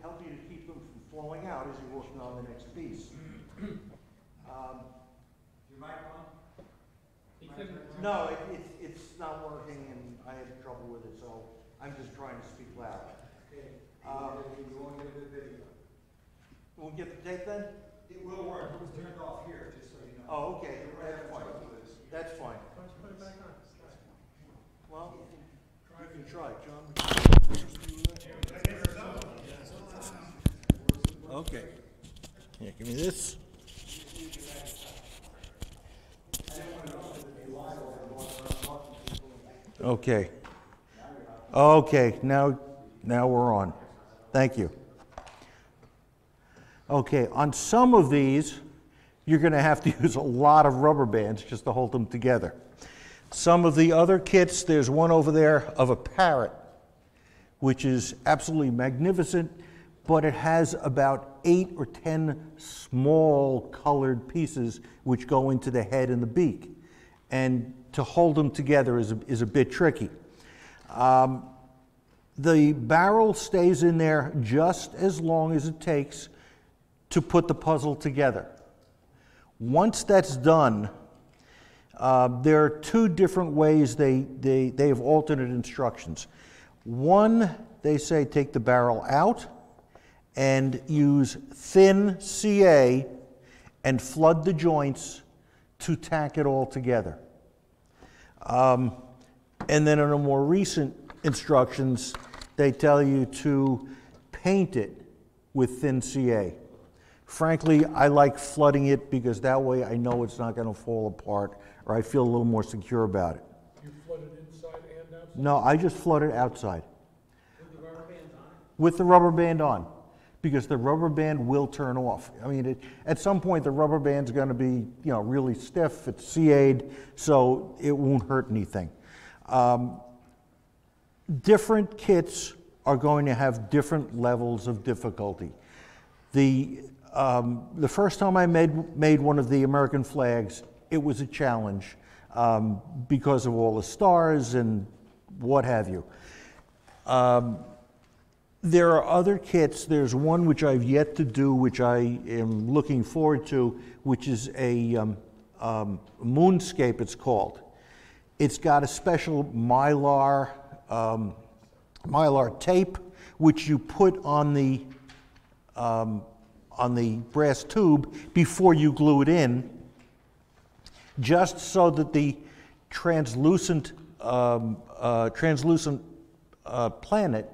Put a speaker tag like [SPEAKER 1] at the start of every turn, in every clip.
[SPEAKER 1] help you to keep them from falling out as you're working on the next piece.
[SPEAKER 2] Your mic on?
[SPEAKER 1] No, it's not working, and I had trouble with it, so I'm just trying to speak loud.
[SPEAKER 2] Okay. You won't get the video.
[SPEAKER 1] We'll get the tape then?
[SPEAKER 2] It will work. It was turned off here, just so you know.
[SPEAKER 1] Oh, okay, that's fine. That's fine.
[SPEAKER 3] Put it back on.
[SPEAKER 1] Well, you can try, John. Okay. Here, give me this. Okay. Okay, now we're on. Thank you. Okay, on some of these, you're going to have to use a lot of rubber bands just to hold them together. Some of the other kits, there's one over there of a parrot, which is absolutely magnificent, but it has about 8 or 10 small colored pieces which go into the head and the beak. And to hold them together is a bit tricky. The barrel stays in there just as long as it takes to put the puzzle together. Once that's done, there are 2 different ways they have alternate instructions. One, they say take the barrel out and use thin CA and flood the joints to tack it all together. And then in the more recent instructions, they tell you to paint it with thin CA. Frankly, I like flooding it because that way I know it's not going to fall apart, or I feel a little more secure about it.
[SPEAKER 3] You flood it inside and outside?
[SPEAKER 1] No, I just flood it outside.
[SPEAKER 3] With the rubber band on?
[SPEAKER 1] With the rubber band on, because the rubber band will turn off. I mean, at some point the rubber band's going to be, really stiff. It's CA'd, so it won't hurt anything. Different kits are going to have different levels of difficulty. The first time I made one of the American flags, it was a challenge because of all the stars and what have you. There are other kits. There's one which I've yet to do, which I am looking forward to, which is a moonscape, it's called. It's got a special mylar tape, which you put on the brass tube before you glue it in, just so that the translucent planet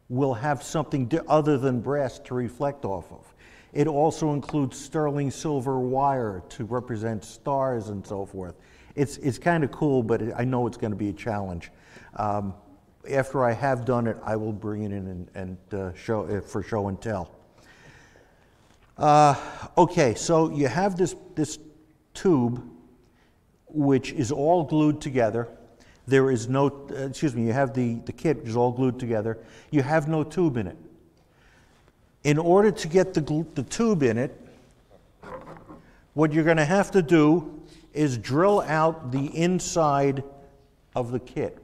[SPEAKER 1] will have something other than brass to reflect off of. It also includes sterling silver wire to represent stars and so forth. It's kind of cool, but I know it's going to be a challenge. After I have done it, I will bring it in and show it for show and tell. Okay, so you have this tube which is all glued together. There is no, you have the kit which is all glued together. You have no tube in it. In order to get the tube in it, what you're going to have to do is drill out the inside of the kit.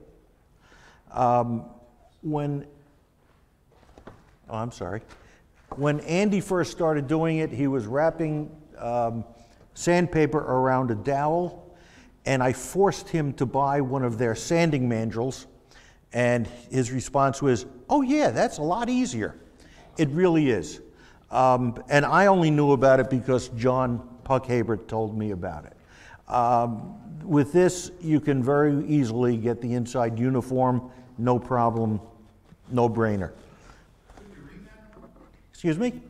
[SPEAKER 1] When Andy first started doing it, he was wrapping sandpaper around a dowel, and I forced him to buy one of their sanding mandrels, and his response was, "Oh yeah, that's a lot easier." It really is. And I only knew about it because John Puckhabert told me about it. With this, you can very easily get the inside uniform, no problem, no brainer. Excuse me?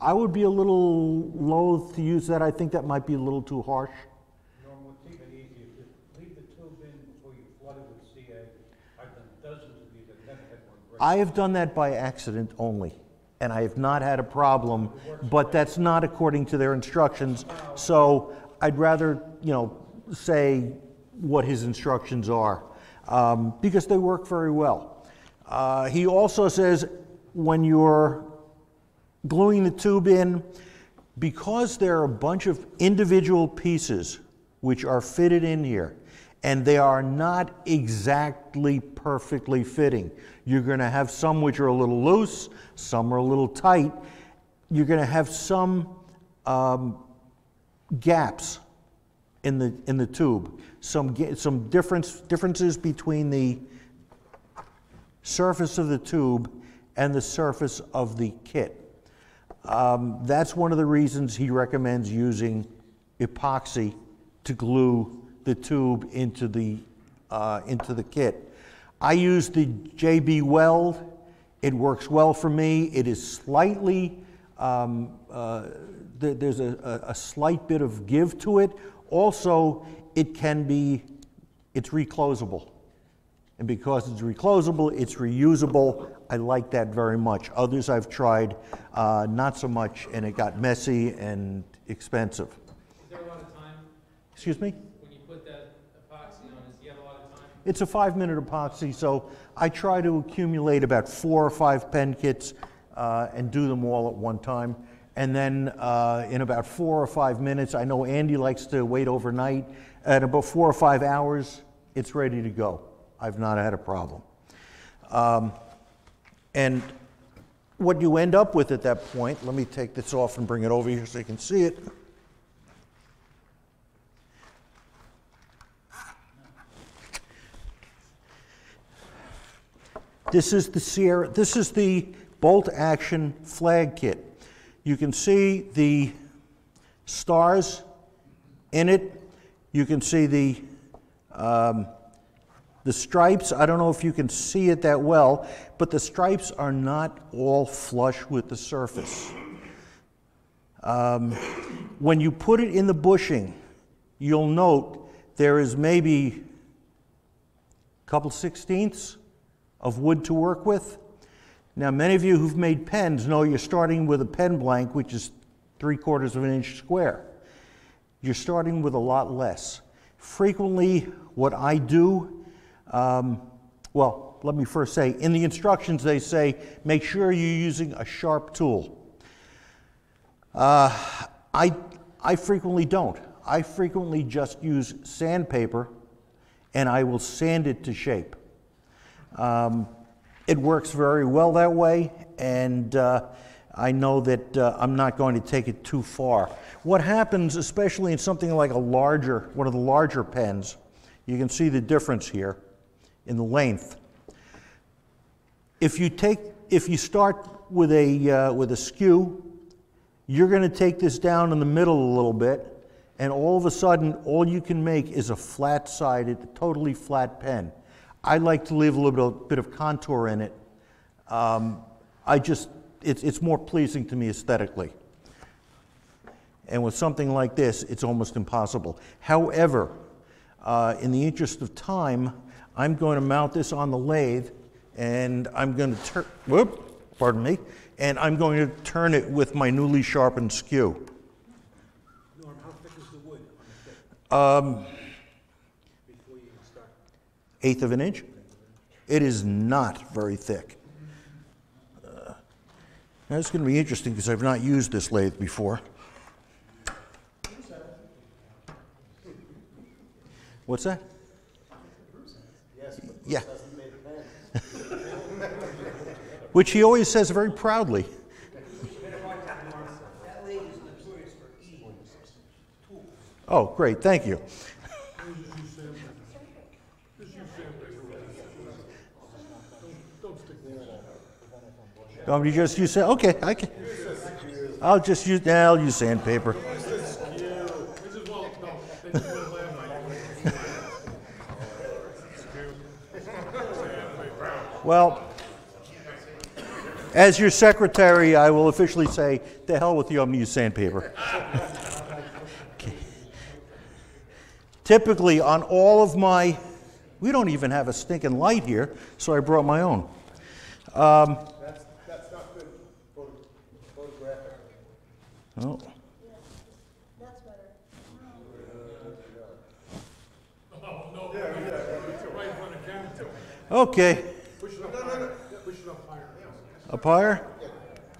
[SPEAKER 1] I would be a little loath to use that. I think that might be a little too harsh.
[SPEAKER 3] Normal, keep it easy. Just leave the tube in before you flood it with CA. I've done dozens of these. I've never had one break.
[SPEAKER 1] I have done that by accident only, and I have not had a problem, but that's not according to their instructions. So I'd rather, say what his instructions are, because they work very well. He also says when you're gluing the tube in, because there are a bunch of individual pieces which are fitted in here, and they are not exactly perfectly fitting. You're going to have some which are a little loose, some are a little tight. You're going to have some gaps in the tube, some differences between the surface of the tube and the surface of the kit. That's one of the reasons he recommends using epoxy to glue the tube into the kit. I use the JB Weld. It works well for me. It is slightly, there's a slight bit of give to it. Also, it's reclosable. And because it's reclosable, it's reusable. I like that very much. Others I've tried, not so much, and it got messy and expensive.
[SPEAKER 4] Is there a lot of time?
[SPEAKER 1] Excuse me?
[SPEAKER 4] When you put that epoxy on, do you have a lot of time?
[SPEAKER 1] It's a 5-minute epoxy, so I try to accumulate about 4 or 5 pen kits and do them all at one time. And then in about 4 or 5 minutes, I know Andy likes to wait overnight. At about 4 or 5 hours, it's ready to go. I've not had a problem. And what you end up with at that point, let me take this off and bring it over here so you can see it. This is the bolt action flag kit. You can see the stars in it. You can see the stripes. I don't know if you can see it that well, but the stripes are not all flush with the surface. When you put it in the bushing, you'll note there is maybe a couple 16ths of wood to work with. Now, many of you who've made pens know you're starting with a pen blank, which is 3/4 of an inch square. You're starting with a lot less. Frequently, what I do, well, let me first say, in the instructions they say, make sure you're using a sharp tool. I frequently don't. I frequently just use sandpaper, and I will sand it to shape. It works very well that way, and I know that I'm not going to take it too far. What happens, especially in something like one of the larger pens, you can see the difference here in the length. If you start with a skew, you're going to take this down in the middle a little bit, and all of a sudden, all you can make is a flat-sided, totally flat pen. I like to leave a little bit of contour in it. It's more pleasing to me aesthetically. And with something like this, it's almost impossible. However, in the interest of time, I'm going to mount this on the lathe, and I'm going to and I'm going to turn it with my newly sharpened skew.
[SPEAKER 2] Norm, how thick is the wood on the kit? Before you start.
[SPEAKER 1] 1/8 of an inch. It is not very thick. Now it's going to be interesting because I've not used this lathe before. What's that?
[SPEAKER 2] Yes, but
[SPEAKER 1] Yeah.
[SPEAKER 2] doesn't make a pen.
[SPEAKER 1] Which he always says very proudly.
[SPEAKER 2] That lathe is notorious for eating tools.
[SPEAKER 1] Oh, great, thank you. You say, okay, I'll use sandpaper. Well, as your secretary, I will officially say, the hell with you, I'm going to use sandpaper. Okay. Typically, on all of my, we don't even have a stinking light here, so I brought my own.
[SPEAKER 2] That's not good photographic.
[SPEAKER 1] Oh.
[SPEAKER 5] That's better.
[SPEAKER 1] Okay.
[SPEAKER 2] Push it up higher. Push it up higher.
[SPEAKER 1] Up higher?
[SPEAKER 2] Yeah,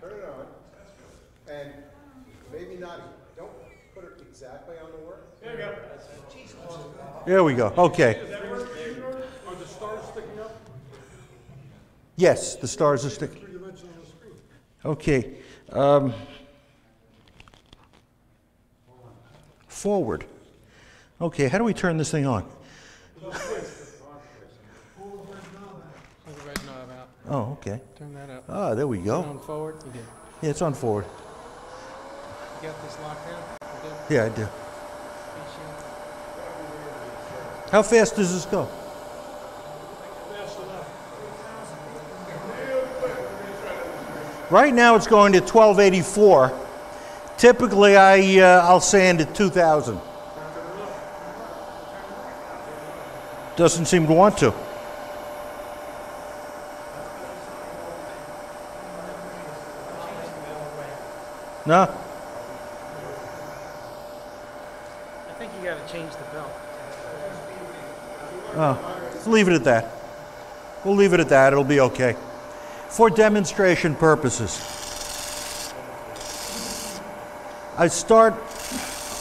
[SPEAKER 2] turn it on, and maybe not, don't put it exactly on the work?
[SPEAKER 3] There you go.
[SPEAKER 1] There we go. Okay.
[SPEAKER 2] Are the stars sticking up?
[SPEAKER 1] Yes, the stars are sticking.
[SPEAKER 2] Three-dimensional on the screen.
[SPEAKER 1] Okay. Forward. Okay, how do we turn this thing on?
[SPEAKER 4] Pull the red knob out.
[SPEAKER 1] Oh, okay.
[SPEAKER 4] Turn that up.
[SPEAKER 1] Ah, there we go.
[SPEAKER 4] On forward. You did.
[SPEAKER 1] Yeah, it's on forward.
[SPEAKER 4] You got this locked down? You good?
[SPEAKER 1] Yeah, I do.
[SPEAKER 4] Face shield.
[SPEAKER 1] How fast does this go? Right now it's going to 1284. Typically I'll sand at 2000. Doesn't seem to want to. No?
[SPEAKER 4] I think you got to change the belt.
[SPEAKER 1] Oh, let's leave it at that. We'll leave it at that. It'll be okay. For demonstration purposes. I start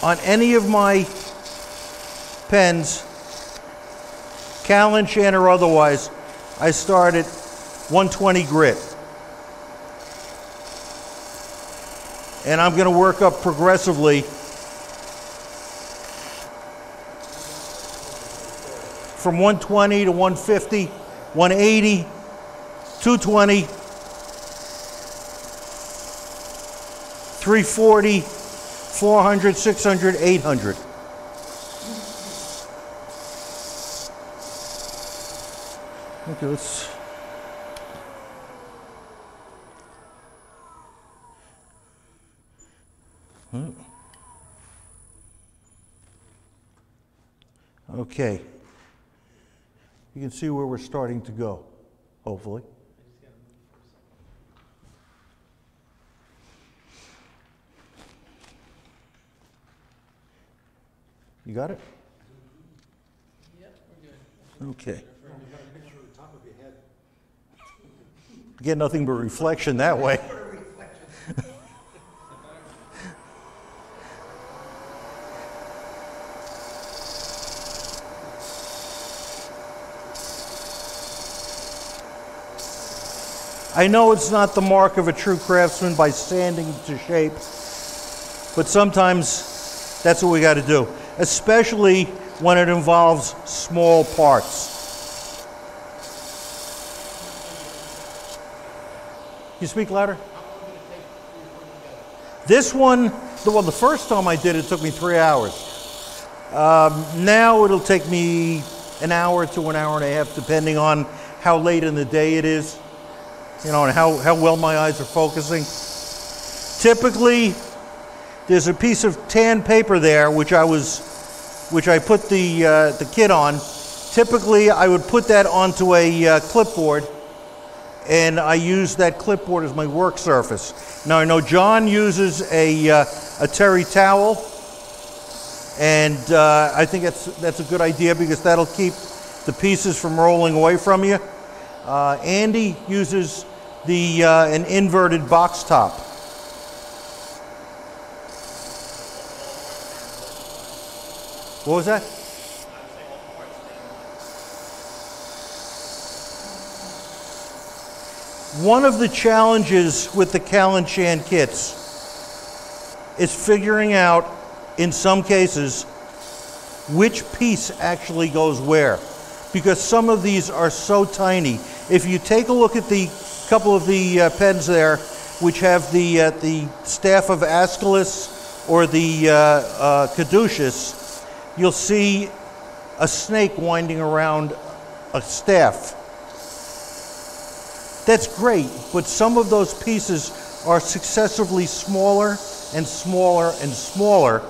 [SPEAKER 1] on any of my pens, Kallenshaan or otherwise, I start at 120 grit. And I'm going to work up progressively from 120 to 150, 180, 220, 340, 400, 600, 800. Okay, let's... Okay. You can see where we're starting to go, hopefully. You got it?
[SPEAKER 4] Yep, we're good.
[SPEAKER 1] Okay. Get nothing but reflection that way. I know it's not the mark of a true craftsman by sanding to shape, but sometimes that's what we got to do, especially when it involves small parts. Can you speak louder? This one, well, the first time I did it took me 3 hours. Now it'll take me an hour to an hour and a half, depending on how late in the day it is. You know, and how well my eyes are focusing. Typically, there's a piece of tan paper there, which I put the kit on. Typically, I would put that onto a clipboard, and I use that clipboard as my work surface. Now, I know John uses a terry towel, and I think that's a good idea because that'll keep the pieces from rolling away from you. Andy uses an inverted box top. What was that? One of the challenges with the Kallenshaan kits is figuring out, in some cases, which piece actually goes where. Because some of these are so tiny. If you take a look at the couple of the pens there, which have the staff of Aeschylus or the caduceus, you'll see a snake winding around a staff. That's great, but some of those pieces are successively smaller and smaller and smaller,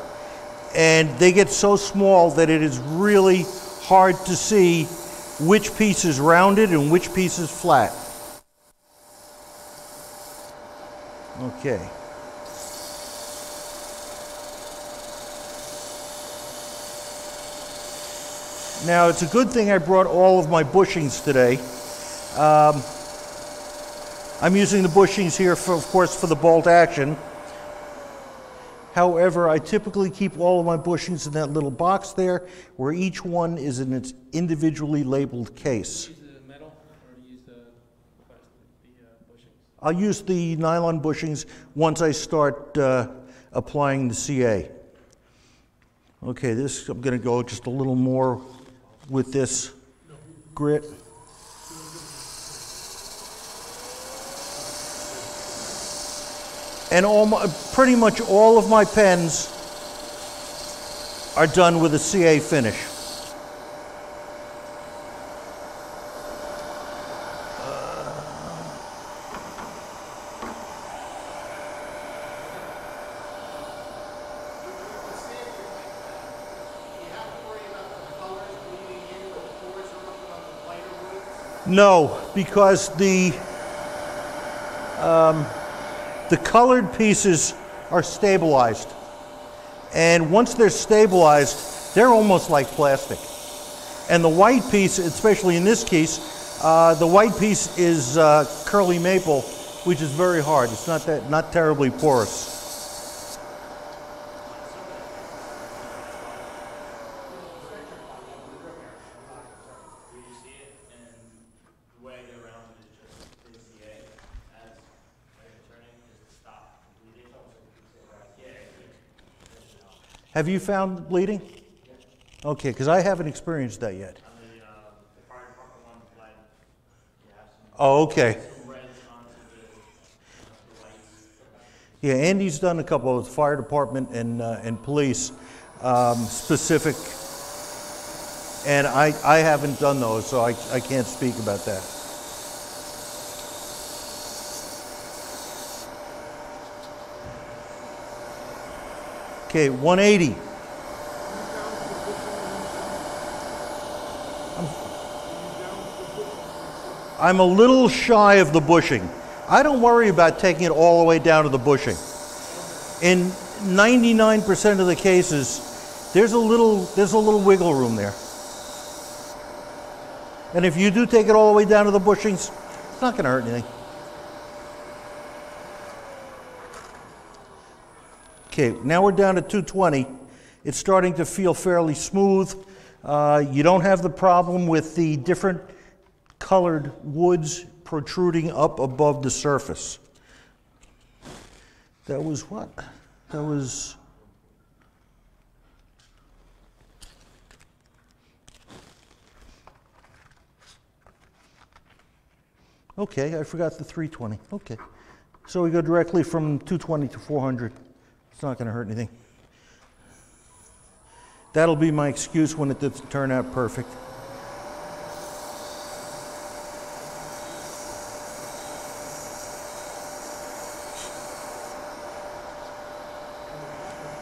[SPEAKER 1] and they get so small that it is really hard to see which piece is rounded and which piece is flat. Okay. Now, it's a good thing I brought all of my bushings today. I'm using the bushings here, of course, for the bolt action. However, I typically keep all of my bushings in that little box there, where each one is in its individually labeled case.
[SPEAKER 4] Use the metal or use the bushings?
[SPEAKER 1] I'll use the nylon bushings once I start applying the CA. Okay, this, I'm going to go just a little more with this grit. And pretty much all of my pens are done with a CA finish. No, because the colored pieces are stabilized. And once they're stabilized, they're almost like plastic. And the white piece, especially in this case, the white piece is curly maple, which is very hard. It's not terribly porous. Have you found bleeding? Okay, because I haven't experienced that yet. Oh, okay. Yeah, Andy's done a couple of fire department and police specific, and I haven't done those, so I can't speak about that. Okay, 180. I'm a little shy of the bushing. I don't worry about taking it all the way down to the bushing. In 99% of the cases, there's a little wiggle room there. And if you do take it all the way down to the bushings, it's not going to hurt anything. Okay, now we're down to 220. It's starting to feel fairly smooth. You don't have the problem with the different colored woods protruding up above the surface. That was what? That was... Okay, I forgot the 320. Okay. So we go directly from 220 to 400. It's not going to hurt anything. That'll be my excuse when it doesn't turn out perfect.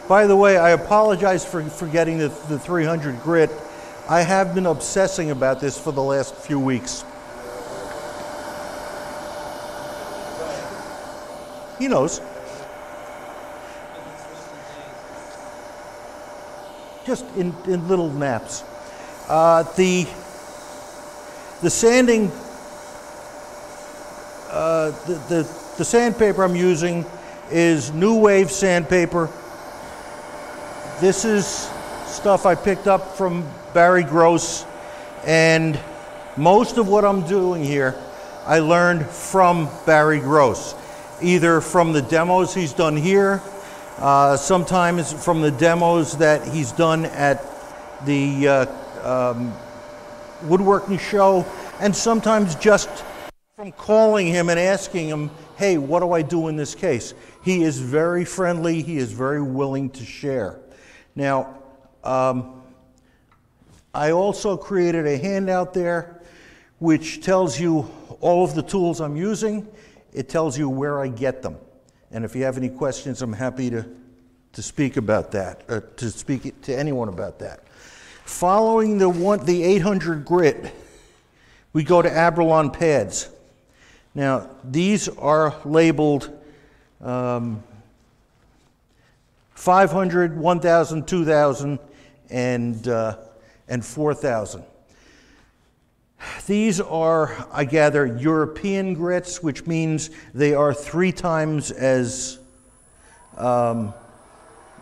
[SPEAKER 1] By the way, I apologize for forgetting the 300 grit. I have been obsessing about this for the last few weeks. He knows. Just in little naps. The sanding, the sandpaper I'm using is New Wave sandpaper. This is stuff I picked up from Barry Gross, and most of what I'm doing here I learned from Barry Gross, either from the demos he's done here, sometimes from the demos that he's done at the woodworking show, and sometimes just from calling him and asking him, hey, what do I do in this case? He is very friendly, he is very willing to share. Now, I also created a handout there which tells you all of the tools I'm using. It tells you where I get them. And if you have any questions, I'm happy to speak about that, to speak to anyone about that. Following the 800 grit, we go to Kallenshaan pads. Now, these are labeled 500, 1,000, 2,000, and 4,000. These are, I gather, European grits, which means they are 3 times as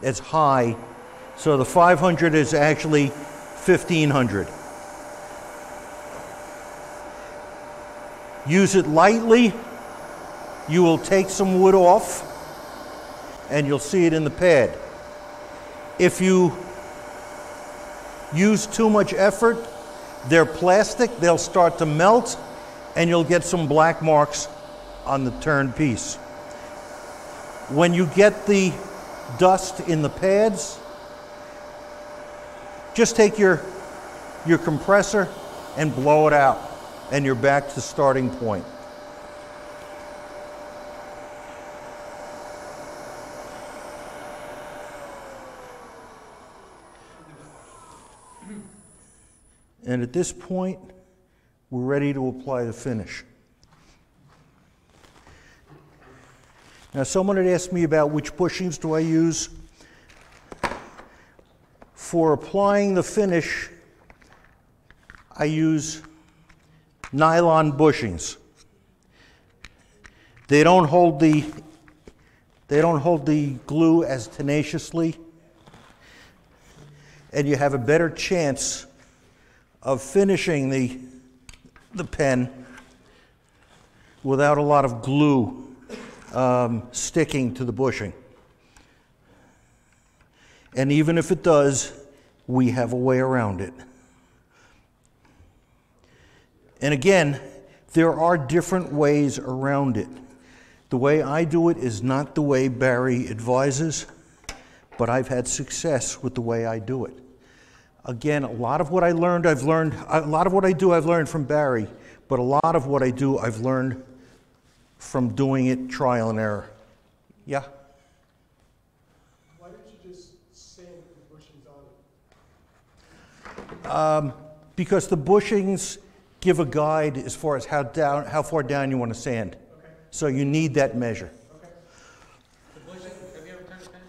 [SPEAKER 1] as high, so the 500 is actually 1500. Use it lightly. You will take some wood off, and you'll see it in the pad. If you use too much effort, they're plastic, they'll start to melt, and you'll get some black marks on the turned piece. When you get the dust in the pads, just take your compressor and blow it out, and you're back to the starting point. And at this point, we're ready to apply the finish. Now, someone had asked me about which bushings do I use. For applying the finish, I use nylon bushings. They don't hold the glue as tenaciously, and you have a better chance of finishing the pen without a lot of glue sticking to the bushing. And even if it does, we have a way around it. And again, there are different ways around it. The way I do it is not the way Barry advises, but I've had success with the way I do it. Again, a lot of what I learned, a lot of what I do I've learned from Barry, but a lot of what I do I've learned from doing it trial and error. Yeah?
[SPEAKER 6] Why don't you just sand the bushings on it?
[SPEAKER 1] Because the bushings give a guide as far as how far down you want to sand.
[SPEAKER 6] Okay.
[SPEAKER 1] So you need that measure.
[SPEAKER 6] Okay.
[SPEAKER 4] The bushing, have you ever turned a pen?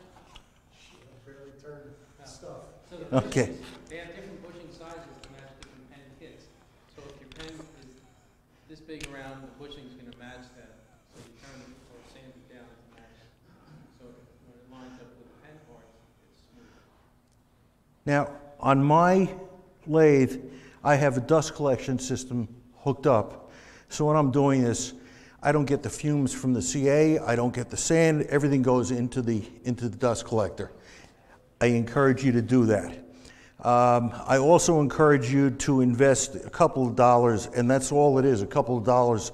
[SPEAKER 6] I barely turned stuff.
[SPEAKER 4] So the bushings,
[SPEAKER 1] Okay.
[SPEAKER 4] they have different bushing sizes to match different pen kits. So if your pen is this big around, the bushing's going to match that. So you turn it or sand it down to match it. So when it lines up with the pen parts, it's smooth.
[SPEAKER 1] Now, on my lathe, I have a dust collection system hooked up. So when I'm doing this, I don't get the fumes from the CA, I don't get the sand, everything goes into the dust collector. I encourage you to do that. I also encourage you to invest a couple of dollars, and that's all it is, a couple of dollars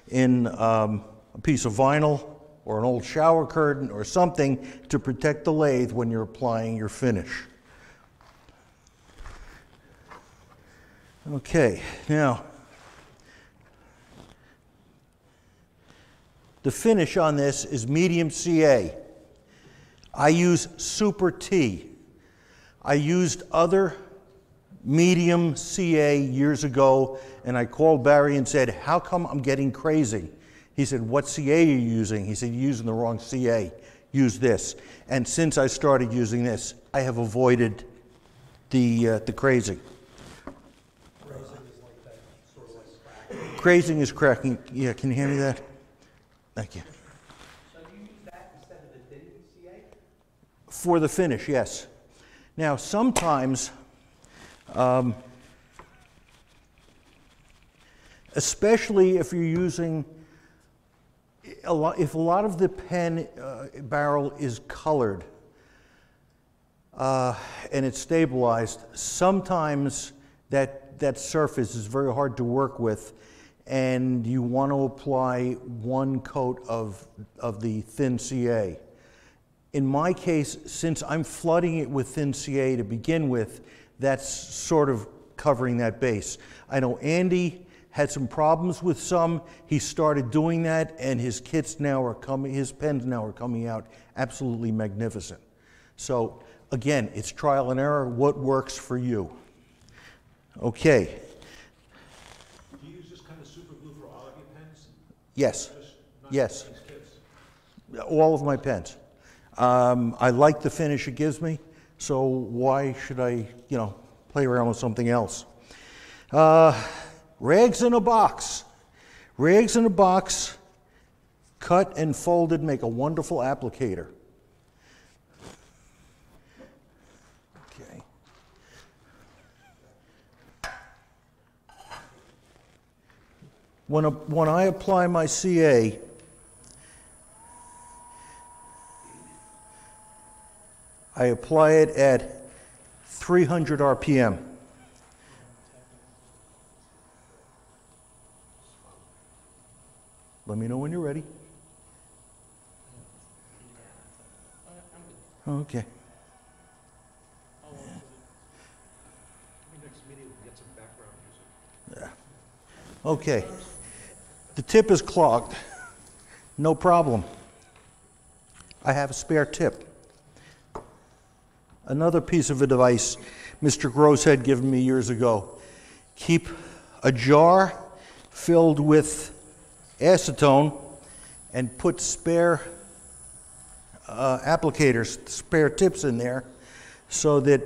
[SPEAKER 1] in a piece of vinyl or an old shower curtain or something to protect the lathe when you're applying your finish. Okay, now, the finish on this is medium CA. I use Super T. I used other medium CA years ago, and I called Barry and said, how come I'm getting crazy? He said, what CA are you using? He said, you're using the wrong CA. Use this. And since I started using this, I have avoided the crazing. Crazing is cracking. Yeah, can you hand me that? Thank you.
[SPEAKER 2] So you use that instead of the thin CA?
[SPEAKER 1] For the finish, yes. Now, sometimes, especially if you're using, if a lot of the pen barrel is colored and it's stabilized, sometimes that surface is very hard to work with, and you want to apply one coat of the thin CA. In my case, since I'm flooding it with thin CA to begin with, that's sort of covering that base. I know Andy had some problems with some. He started doing that, and his kits now are coming, his pens now are coming out absolutely magnificent. So again, it's trial and error. What works for you? Okay.
[SPEAKER 2] Do you use this kind of super glue for all of your pens?
[SPEAKER 1] Yes.
[SPEAKER 2] Just not
[SPEAKER 1] Yes.
[SPEAKER 2] these kits?
[SPEAKER 1] All of my pens. I like the finish it gives me, so why should I, play around with something else? Rags in a box. Rags in a box, cut and folded, make a wonderful applicator. When I apply my CA, I apply it at 300 RPM. Let me know when you're ready. Okay.
[SPEAKER 2] Maybe next meeting we can get some background music.
[SPEAKER 1] Yeah. Okay. The tip is clogged. No problem. I have a spare tip. Another piece of advice Mr. Gross had given me years ago. Keep a jar filled with acetone and put spare applicators, spare tips in there, so that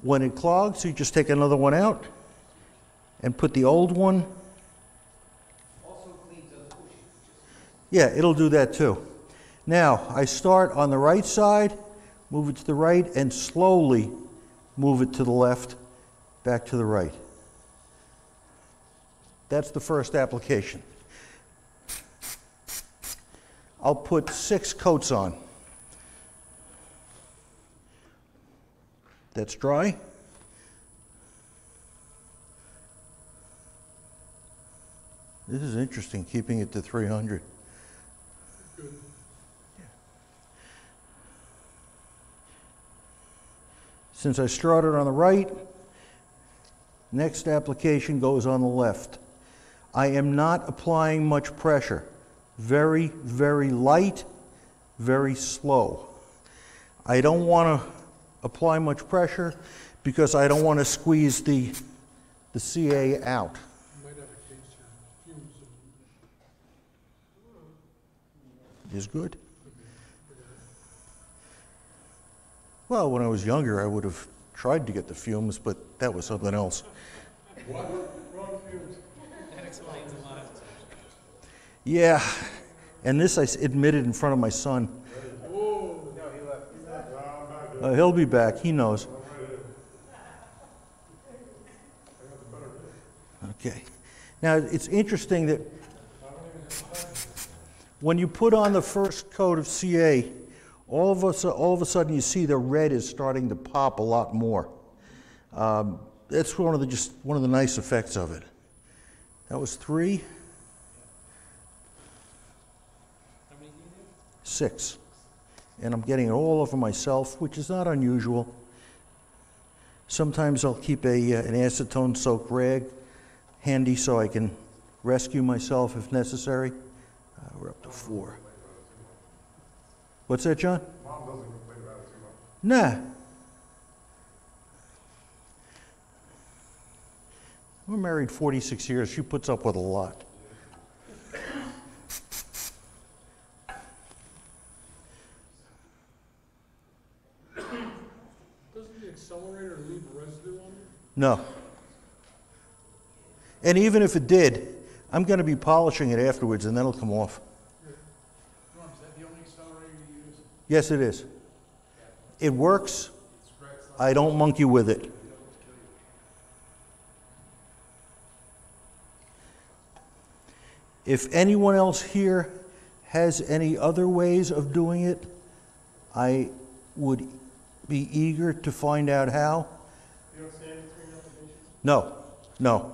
[SPEAKER 1] when it clogs, you just take another one out and put the old one.
[SPEAKER 2] Also cleans up bushing.
[SPEAKER 1] Yeah, it'll do that too. Now, I start on the right side, move it to the right, and slowly move it to the left, back to the right. That's the first application. I'll put 6 coats on. That's dry. This is interesting, keeping it to 300. Since I started on the right, next application goes on the left. I am not applying much pressure. Very, very light, very slow. I don't want to apply much pressure because I don't want to squeeze the CA out.
[SPEAKER 6] You might have a case of fumes.
[SPEAKER 1] Is good. Well, when I was younger, I would have tried to get the fumes, but that was something else.
[SPEAKER 6] What? Wrong fumes.
[SPEAKER 4] That explains a lot.
[SPEAKER 1] Yeah, and this I admitted in front of my son.
[SPEAKER 6] Oh.
[SPEAKER 3] No, he left.
[SPEAKER 1] He'll be back, he knows. Okay. Now, it's interesting that when you put on the first coat of CA, all of a sudden you see the red is starting to pop a lot more. That's one of the nice effects of it. That was 3.
[SPEAKER 4] How many do you do?
[SPEAKER 1] 6. And I'm getting it all over myself, which is not unusual. Sometimes I'll keep an acetone-soaked rag handy so I can rescue myself if necessary. We're up to 4. What's that, John?
[SPEAKER 6] Mom doesn't complain about it too much.
[SPEAKER 1] Nah. We're married 46 years. She puts up with a lot.
[SPEAKER 6] Doesn't the accelerator leave residue on it?
[SPEAKER 1] No. And even if it did, I'm going to be polishing it afterwards and then it'll come off.
[SPEAKER 6] Norm, is that the only accelerator you use?
[SPEAKER 1] Yes, it is. It works. I don't monkey with it. If anyone else here has any other ways of doing it, I would be eager to find out how.
[SPEAKER 6] You don't sand between applications?
[SPEAKER 1] No, no.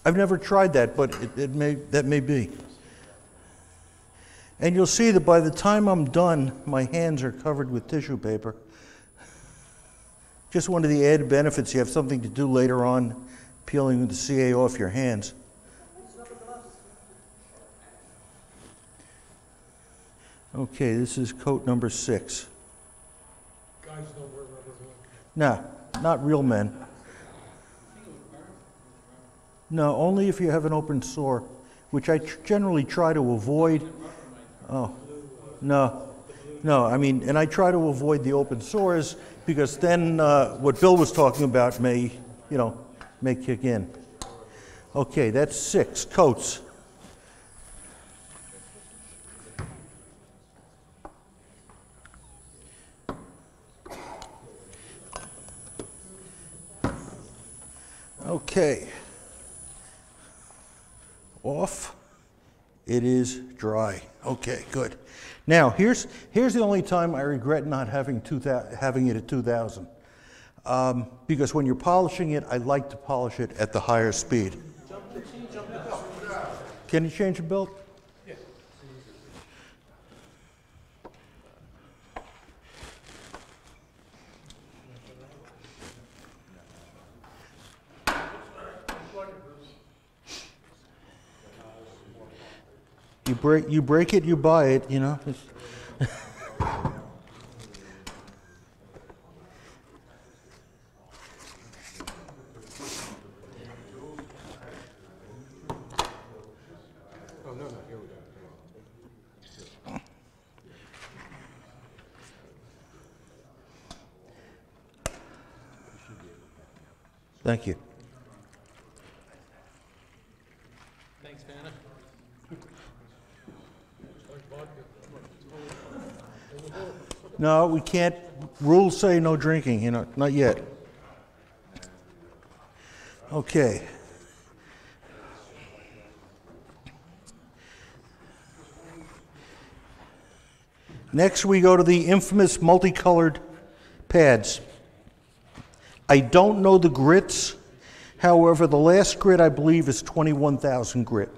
[SPEAKER 1] I've never tried that, but that may be. And you'll see that by the time I'm done, my hands are covered with tissue paper. Just one of the added benefits, you have something to do later on, peeling the CA off your hands. Okay, this is coat number 6.
[SPEAKER 6] Guys don't wear rubber gloves.
[SPEAKER 1] No, not real men. No, only if you have an open sore, which I generally try to avoid. Oh, no, no, I mean, and I try to avoid the open sores because then what Bill was talking about may kick in. Okay, that's 6 coats. Okay. Off. It is dry. Okay, good. Now, here's the only time I regret not having it at 2,000. Because when you're polishing it, I like to polish it at the higher speed. Can you change the belt?
[SPEAKER 3] Yes.
[SPEAKER 1] You break it, you buy it, you know.
[SPEAKER 3] Oh, no, here we go.
[SPEAKER 1] Thank you.
[SPEAKER 4] Thanks, Vanna.
[SPEAKER 1] No, we can't. Rules say no drinking, you know, not yet. Okay. Next, we go to the infamous multicolored pads. I don't know the grits. However, the last grit, I believe, is 21,000 grit.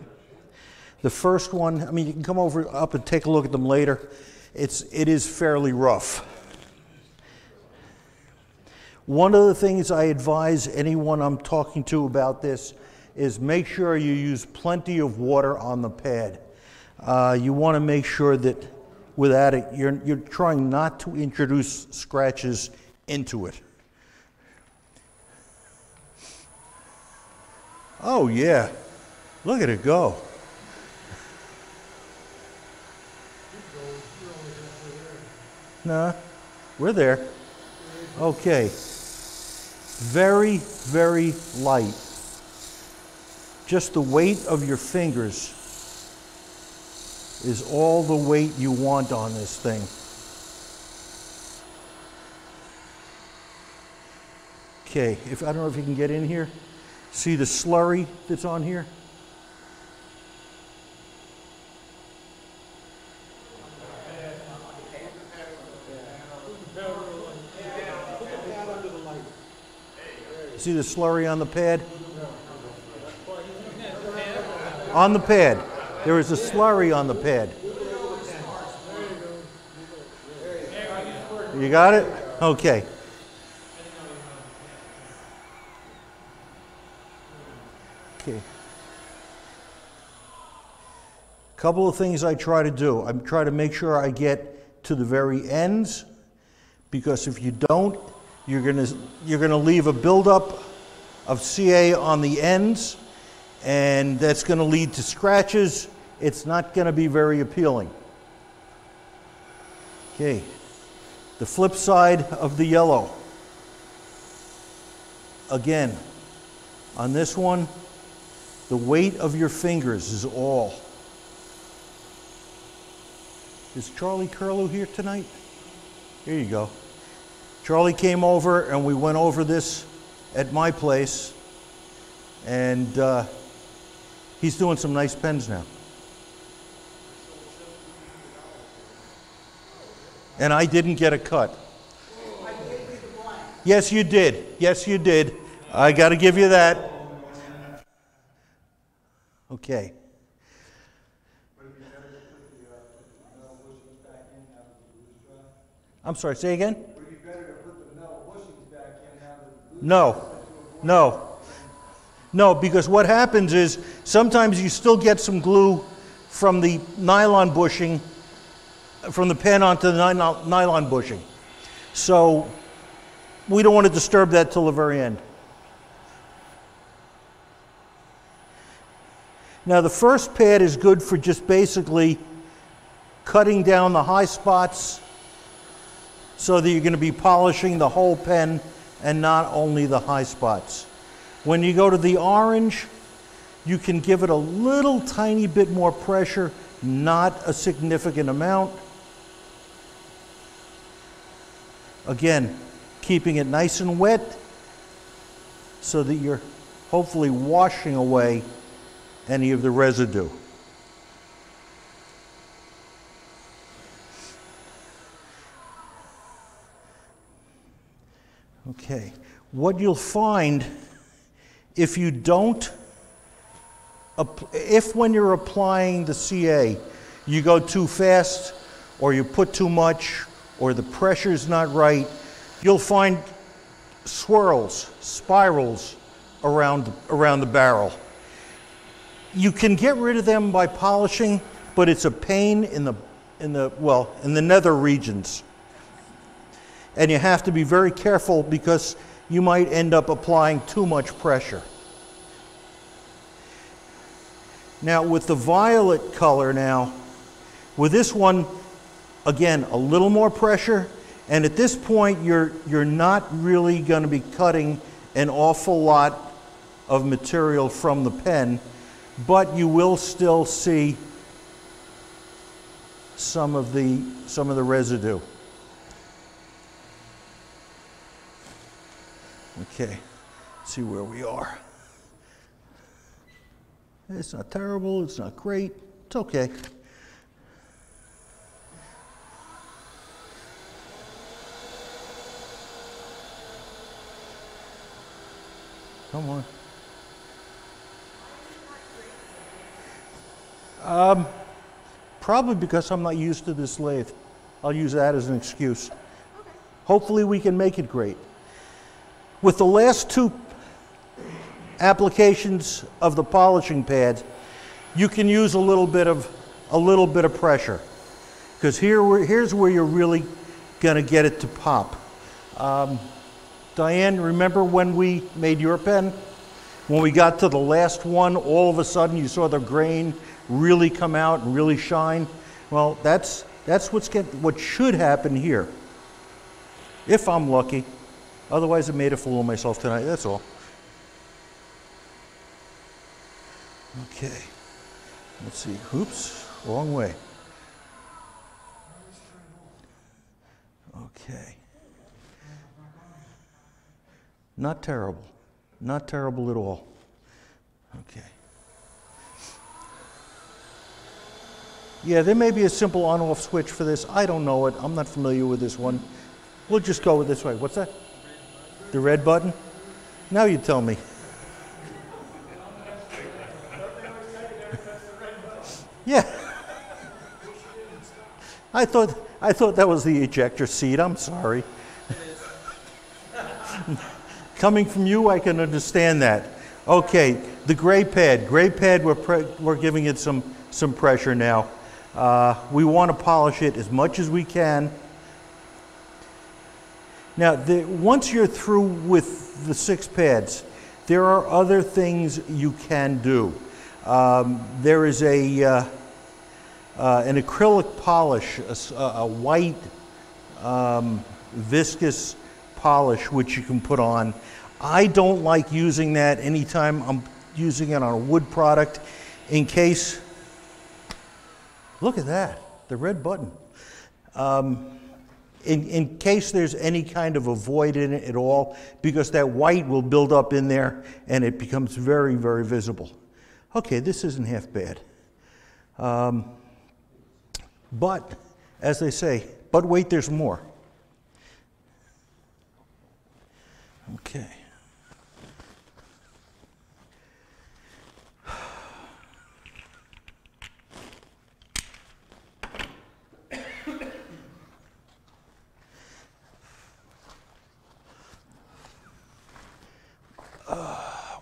[SPEAKER 1] The first one, I mean, you can come up and take a look at them later. It is fairly rough. One of the things I advise anyone I'm talking to about this is make sure you use plenty of water on the pad. You want to make sure that without it, you're trying not to introduce scratches into it. Oh yeah, look at it go. No, we're there. Okay. Very, very light. Just the weight of your fingers is all the weight you want on this thing. Okay, I don't know if you can get in here. See the slurry that's on here? See the slurry on the pad? On the pad. There is a slurry on the pad. You got it? Okay. Okay. Couple of things I try to do. I try to make sure I get to the very ends, because if you don't, you're gonna leave a buildup of CA on the ends, and that's gonna lead to scratches. It's not gonna be very appealing. Okay, the flip side of the yellow. Again, on this one, the weight of your fingers is all. Is Charlie Curlew here tonight? Here you go. Charlie came over and we went over this at my place, and he's doing some nice pens now. And I didn't get a cut. Yes, you did. Yes, you did. I got to give you that. Okay. I'm sorry, say again? Would it be better to put the metal bushings back in now that No, because what happens is sometimes you still get some glue from the nylon bushing, from the pen onto the nylon bushing. So we don't want to disturb that till the very end. Now the first pad is good for just basically cutting down the high spots so that you're going to be polishing the whole pen and not only the high spots. When you go to the orange, you can give it a little tiny bit more pressure, not a significant amount. Again, keeping it nice and wet so that you're hopefully washing away any of the residue. Okay, what you'll find if you don't, if when you're applying the CA, you go too fast or you put too much or the pressure's not right, you'll find swirls, spirals around the barrel. You can get rid of them by polishing, but it's a pain in the nether regions. And you have to be very careful because you might end up applying too much pressure. Now with the violet color now, with this one, again, a little more pressure, and at this point you're not really going to be cutting an awful lot of material from the pen, but you will still see some of the residue. Okay, let's see where we are. It's not terrible, it's not great, it's okay. Come on. Probably because I'm not used to this lathe. I'll use that as an excuse. Okay. Hopefully we can make it great. With the last two applications of the polishing pad, you can use a little bit of pressure, because here's where you're really going to get it to pop. Diane, remember when we made your pen? When we got to the last one, all of a sudden you saw the grain really come out and really shine. Well, that's what should happen here, if I'm lucky. Otherwise, I made a fool of myself tonight, that's all. Okay, let's see. Oops, wrong way. Okay. Not terrible. Not terrible at all. Okay. Yeah, there may be a simple on-off switch for this. I don't know it. I'm not familiar with this one. We'll just go with this way. What's that? The red button? Now you tell me. Yeah. I thought that was the ejector seat. I'm sorry. Coming from you, I can understand that. Okay, the gray pad. Gray pad, we're giving it some pressure now. We want to polish it as much as we can. Now, once you're through with the 6 pads, there are other things you can do. There is an acrylic polish, a white viscous polish which you can put on. I don't like using that anytime I'm using it on a wood product, in case, look at that, the red button. In case there's any kind of a void in it at all, because that white will build up in there and it becomes very, very visible. Okay, this isn't half bad. But, as they say, but wait, there's more. Okay.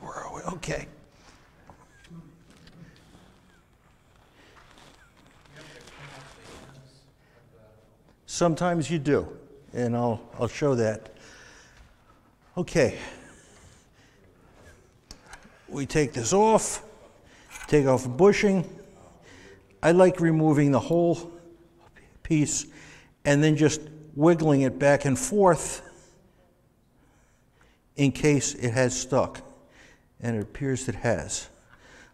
[SPEAKER 1] Where are we? Okay. Sometimes you do, and I'll show that. Okay. We take this off, take off the bushing. I like removing the whole piece and then just wiggling it back and forth in case it has stuck, and it appears it has.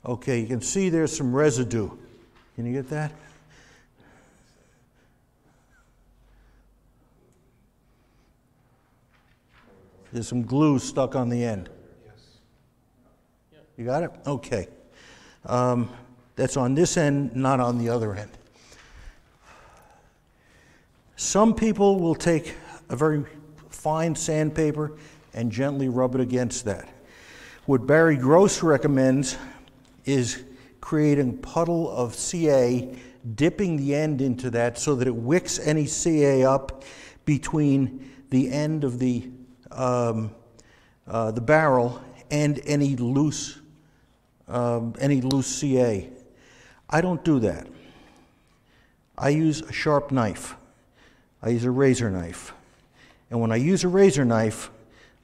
[SPEAKER 1] Okay, you can see there's some residue. Can you get that? There's some glue stuck on the end. You got it? Okay. That's on this end, not on the other end. Some people will take a very fine sandpaper and gently rub it against that. What Barry Gross recommends is creating a puddle of CA, dipping the end into that so that it wicks any CA up between the end of the barrel and any loose CA. I don't do that. I use a sharp knife. I use a razor knife. And when I use a razor knife,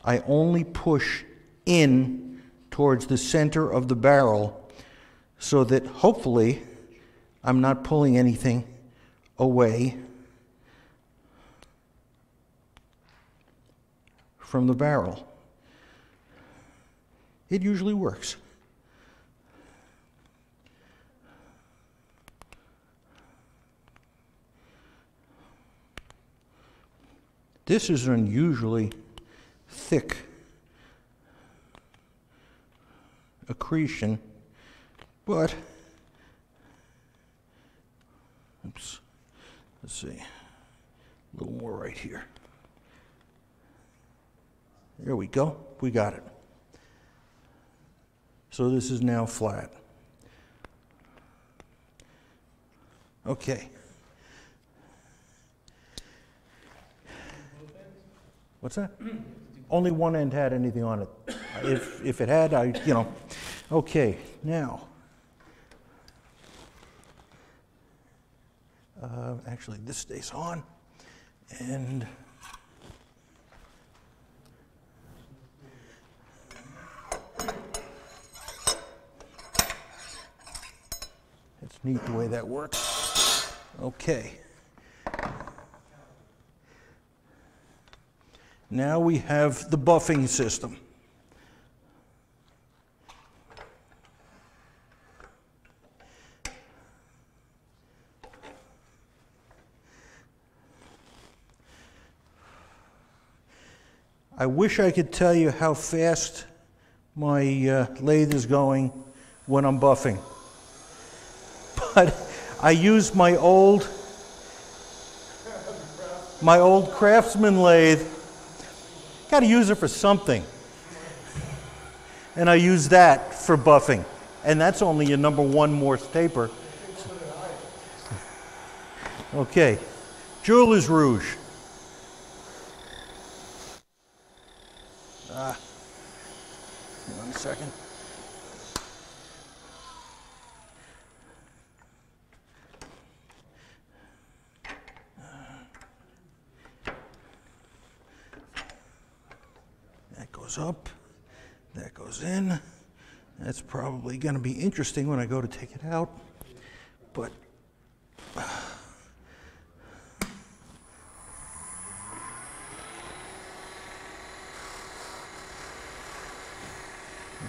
[SPEAKER 1] I only push in towards the center of the barrel so that hopefully I'm not pulling anything away from the barrel. It usually works. This is an unusually thick accretion, but oops, let's see, a little more right here. There we go, we got it. So this is now flat. Okay. What's that? Only one end had anything on it. If it had, Okay, now. Actually, this stays on. And it's neat the way that works. Okay. Now we have the buffing system. I wish I could tell you how fast my lathe is going when I'm buffing. But I use my old Craftsman lathe. Got to use it for something. And I use that for buffing. And that's only a #1 Morse taper. Okay, Jeweler's Rouge. Hang on a second. That goes up, that goes in. That's probably going to be interesting when I go to take it out, but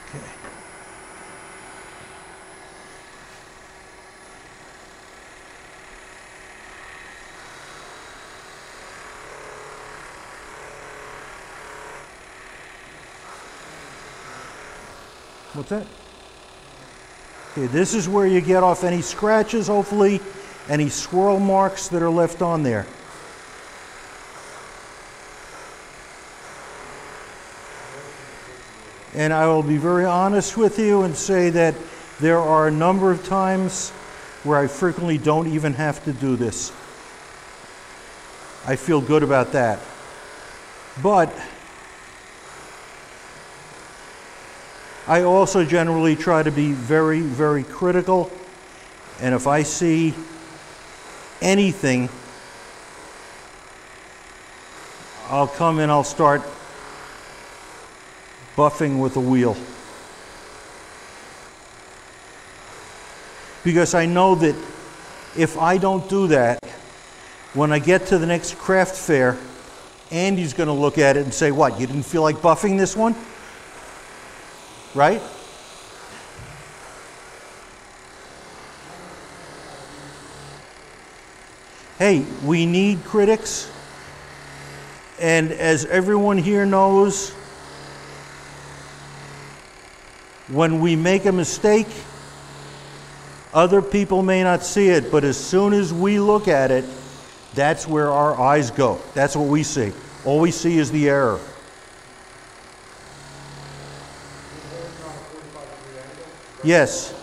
[SPEAKER 1] okay. What's that? Okay, this is where you get off any scratches, hopefully, any swirl marks that are left on there. And I will be very honest with you and say that there are a number of times where I frequently don't even have to do this. I feel good about that. But I also generally try to be very, very critical, and if I see anything, I'll come and I'll start buffing with a wheel. Because I know that if I don't do that, when I get to the next craft fair, Andy's going to look at it and say, "What, you didn't feel like buffing this one?" Right? Hey, we need critics, and as everyone here knows, When we make a mistake, other people may not see it, but as soon as we look at it, that's where our eyes go. That's what we see. All we see is the error. Yes,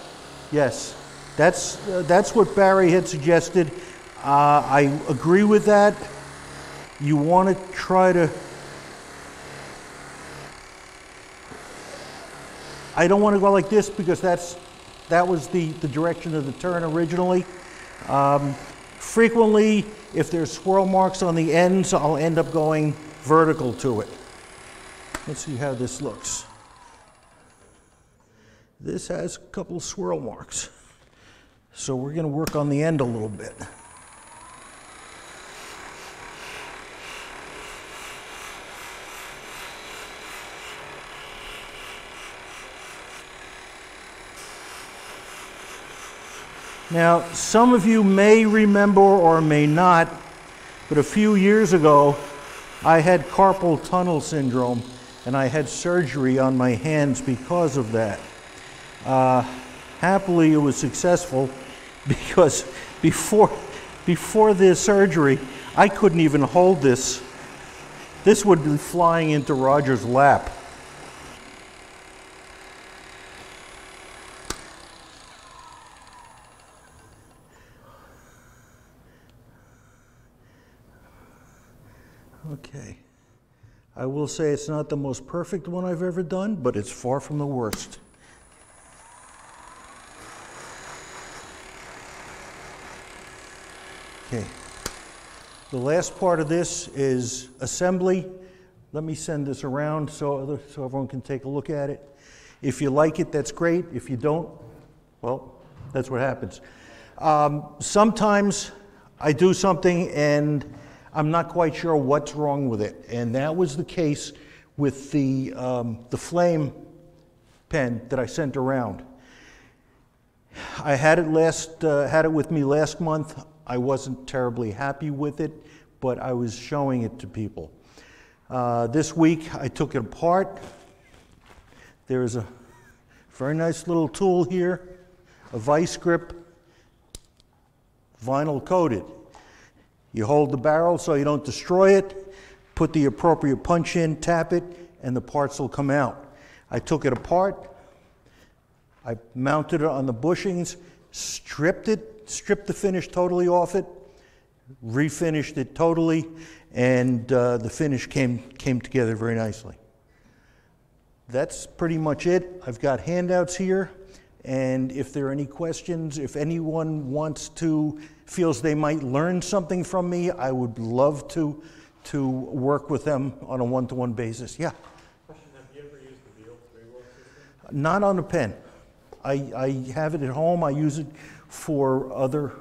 [SPEAKER 1] yes. That's what Barry had suggested. I agree with that. You want to try to... I don't want to go like this because that was the direction of the turn originally. Frequently, if there's swirl marks on the ends, I'll end up going vertical to it. Let's see how this looks. This has a couple swirl marks. So we're going to work on the end a little bit. Now, some of you may remember or may not, but a few years ago, I had carpal tunnel syndrome, and I had surgery on my hands because of that. Happily, it was successful because before the surgery, I couldn't even hold this. This would be flying into Roger's lap. Okay. I will say it's not the most perfect one I've ever done, but it's far from the worst. Okay. The last part of this is assembly. Let me send this around so everyone can take a look at it. If you like it, that's great. If you don't, well, that's what happens. Sometimes I do something and I'm not quite sure what's wrong with it, and that was the case with the flame pen that I sent around. I had it with me last month. I wasn't terribly happy with it, but I was showing it to people. This week I took it apart. There is a very nice little tool here, a vice grip, vinyl coated. You hold the barrel so you don't destroy it, put the appropriate punch in, tap it, and the parts will come out. I took it apart, I mounted it on the bushings, stripped the finish totally off it, refinished it totally, and the finish came together very nicely. That's pretty much it. I've got handouts here, and if there are any questions, if anyone feels they might learn something from me, I would love to work with them on a one-to-one basis. Yeah?
[SPEAKER 6] Question, have you ever used the Beal 3-wheel system?
[SPEAKER 1] Not on a pen. I have it at home. I use it for other,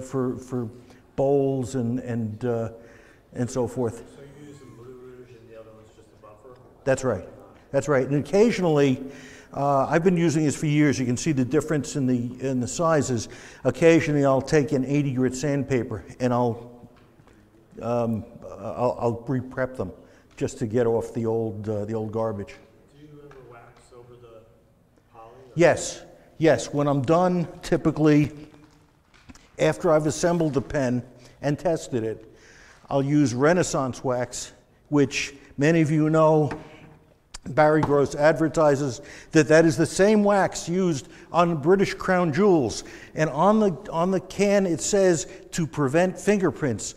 [SPEAKER 1] for bowls and so forth.
[SPEAKER 6] So you use some Blue Rouge and the other one's just a buffer?
[SPEAKER 1] That's right. That's right. And occasionally, I've been using this for years. You can see the difference in the sizes. Occasionally, I'll take an 80 grit sandpaper and I'll re-prep them just to get off the old garbage.
[SPEAKER 6] Do you ever wax over the poly?
[SPEAKER 1] Yes, yes. When I'm done, typically after I've assembled the pen and tested it, I'll use Renaissance wax, which many of you know. Barry Gross advertises that is the same wax used on British crown jewels, and on the can it says to prevent fingerprints.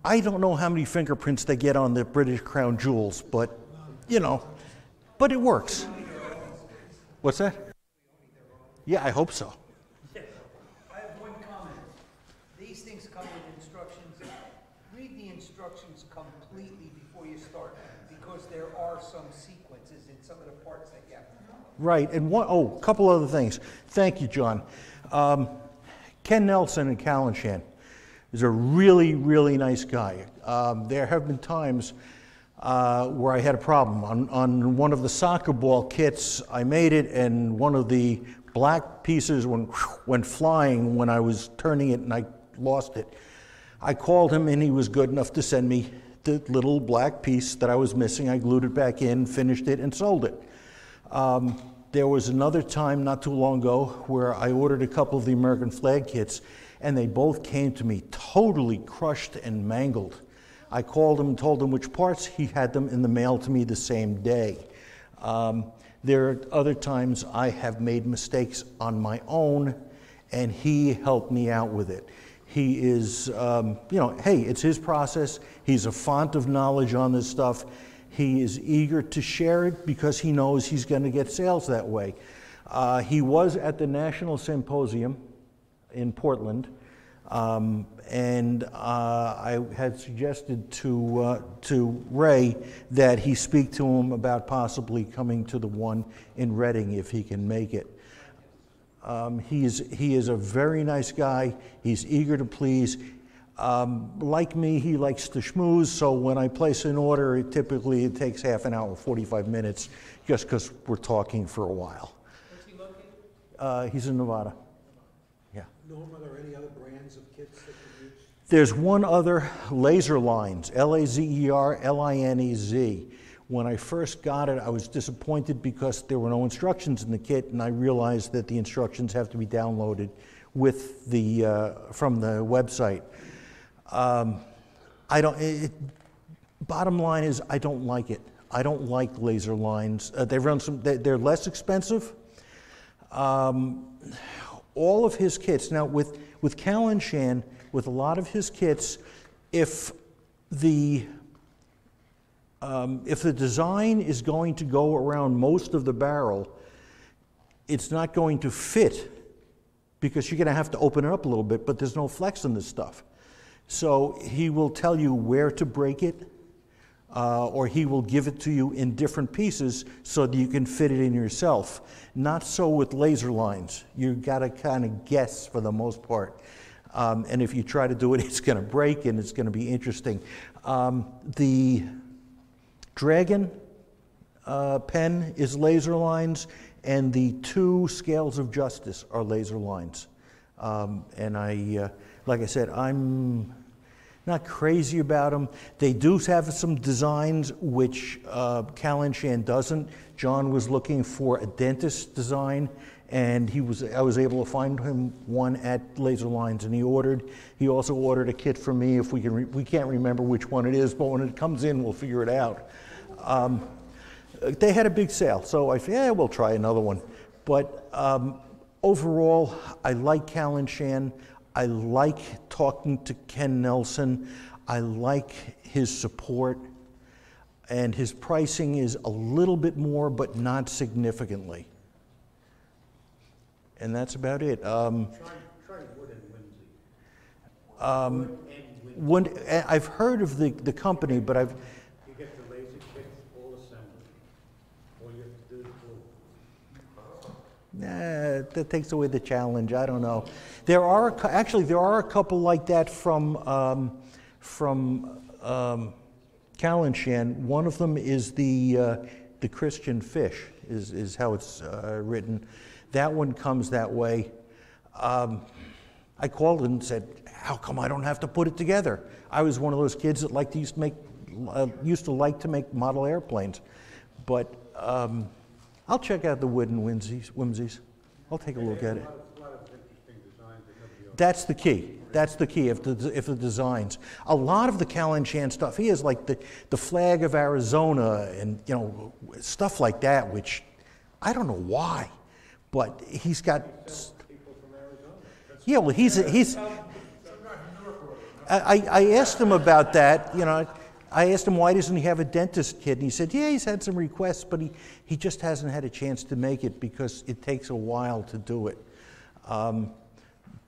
[SPEAKER 1] I don't know how many fingerprints they get on the British crown jewels, but but it works. What's that? Yeah, I hope so.
[SPEAKER 7] I have one comment. These things come with instructions. Read the instructions completely before you start, because there are some sequences in some of the parts that you have to follow.
[SPEAKER 1] Right, and a couple other things. Thank you, John. Ken Nelson in Kallenshaan is a really, really nice guy. There have been times where I had a problem. On one of the soccer ball kits, I made it, and one of the black pieces went flying when I was turning it, and I lost it. I called him, and he was good enough to send me the little black piece that I was missing. I glued it back in, finished it, and sold it. There was another time not too long ago where I ordered a couple of the American flag kits, and they both came to me totally crushed and mangled. I called him and told him which parts. He had them in the mail to me the same day. There are other times I have made mistakes on my own, and he helped me out with it. He is, hey, it's his process. He's a font of knowledge on this stuff. He is eager to share it because he knows he's going to get sales that way. He was at the National Symposium in Portland, and I had suggested to Ray that he speak to him about possibly coming to the one in Reading if he can make it. He is a very nice guy. He's eager to please. Like me, he likes to schmooze, so when I place an order, it takes half an hour, 45 minutes, just because we're talking for a while.
[SPEAKER 4] Where's he located?
[SPEAKER 1] He's in Nevada. Yeah.
[SPEAKER 2] Norm, are there any other brands of kits that you use?
[SPEAKER 1] There's one other, Laser Lines, L-A-Z-E-R-L-I-N-E-Z. When I first got it, I was disappointed because there were no instructions in the kit, and I realized that the instructions have to be downloaded with from the website. Bottom line is, I don't like it. I don't like Laser Lines. They're less expensive. All of his kits, now with Kallenshaan, with a lot of his kits, if the design is going to go around most of the barrel, it's not going to fit because you're going to have to open it up a little bit, but there's no flex in this stuff. So he will tell you where to break it, or he will give it to you in different pieces so that you can fit it in yourself. Not so with Laser Lines. You've got to kind of guess for the most part. And if you try to do it, it's going to break and it's going to be interesting. The Dragon pen is Laser Lines, and the 2 Scales of Justice are Laser Lines. And like I said, I'm not crazy about them. They do have some designs which Kallenshaan doesn't. John was looking for a dentist design, and I was able to find him one at Laser Lines, and he also ordered a kit for me. If we can't remember which one it is, but when it comes in, we'll figure it out. They had a big sale, so I said, yeah, we'll try another one. But overall, I like Kallenshaan. I like talking to Ken Nelson. I like his support. And his pricing is a little bit more, but not significantly. And that's about it.
[SPEAKER 2] Try Wood and Windsor.
[SPEAKER 1] I've heard of the company, but I've...
[SPEAKER 3] You get the laser kits all assembled. All you have to do is glue.
[SPEAKER 1] That takes away the challenge. I don't know. There are a couple like that from Kallenshaan. One of them is the Christian Fish, is how it's written. That one comes that way. I called and said, "How come I don't have to put it together?" I was one of those kids that used to like to make model airplanes, but I'll check out the Wood and Whimsies. I'll take a look at it.
[SPEAKER 3] A lot of interesting designs that nobody else.
[SPEAKER 1] That's the key. That's the key. If the designs, a lot of the Kallenshaan stuff, he has like the flag of Arizona and stuff like that, which I don't know why, but he's got.
[SPEAKER 3] People from Arizona.
[SPEAKER 1] Yeah, well, he's. I asked him about that. I asked him why doesn't he have a dentist kit, and he said, yeah, he's had some requests, but he just hasn't had a chance to make it because it takes a while to do it.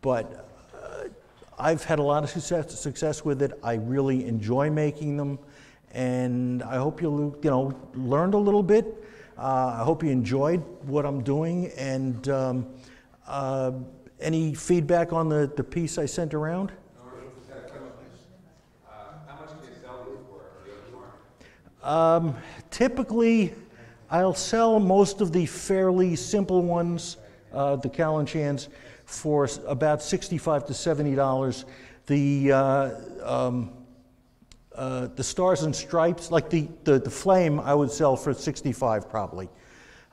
[SPEAKER 1] But I've had a lot of success with it. I really enjoy making them, and I hope you learned a little bit. I hope you enjoyed what I'm doing, and any feedback on the piece I sent around? Typically, I'll sell most of the fairly simple ones, the Kallenshaans, for about $65 to $70. The Stars and Stripes, like the Flame, I would sell for $65 probably.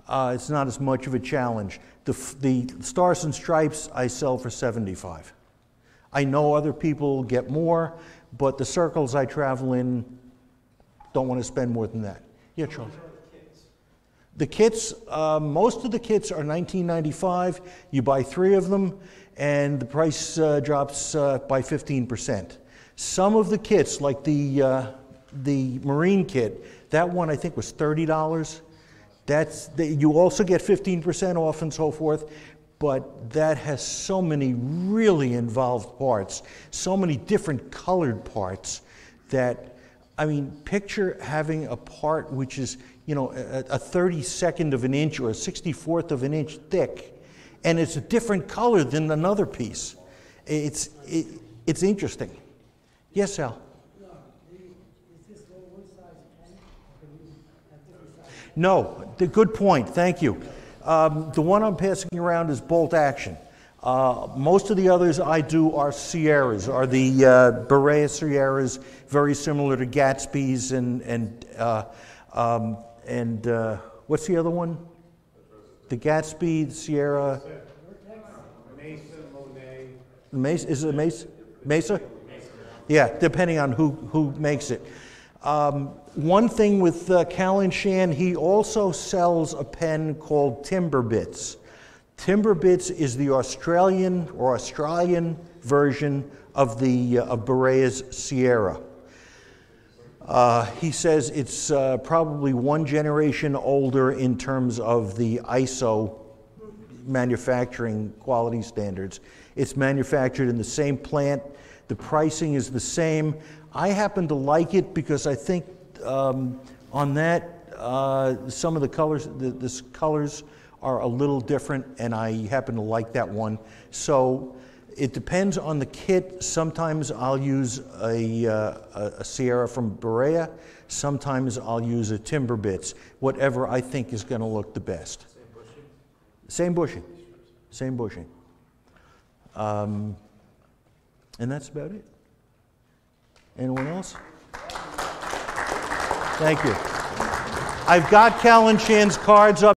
[SPEAKER 1] it's not as much of a challenge. The Stars and Stripes I sell for $75. I know other people get more, but the circles I travel in don't want to spend more than that. Yeah, Charles. The kits, most of the kits are $19.95. You buy 3 of them, and the price drops by 15%. Some of the kits, like the Marine kit, that one I think was $30. You also get 15% off and so forth, but that has so many really involved parts, so many different colored parts that, I mean, picture having a part which is, you know, a 32nd of an inch or a 64th of an inch thick, and it's a different color than another piece. It's interesting. Yes, Al? No, good point, thank you. The one I'm passing around is bolt action. Most of the others I do are Sierras, are the Berea Sierras, very similar to Gatsby's and what's the other one? The Gatsby, the Sierra.
[SPEAKER 3] Mesa, Monet.
[SPEAKER 1] Mesa, is it Mesa? Mesa? Yeah, depending on who makes it. One thing with Kallenshaan, he also sells a pen called Timber Bits. Timber Bits is the Australian version of of Berea's Sierra. He says it's probably 1 generation older in terms of the ISO manufacturing quality standards. It's manufactured in the same plant. The pricing is the same. I happen to like it because I think on that some of the colors, the colors are a little different, and I happen to like that one. So it depends on the kit. Sometimes I'll use a Sierra from Berea. Sometimes I'll use a Timber Bits, whatever I think is going to look the best. Same bushing. Same bushing. And that's about it. Anyone else? Thank you. I've got Kallenshaan's cards up.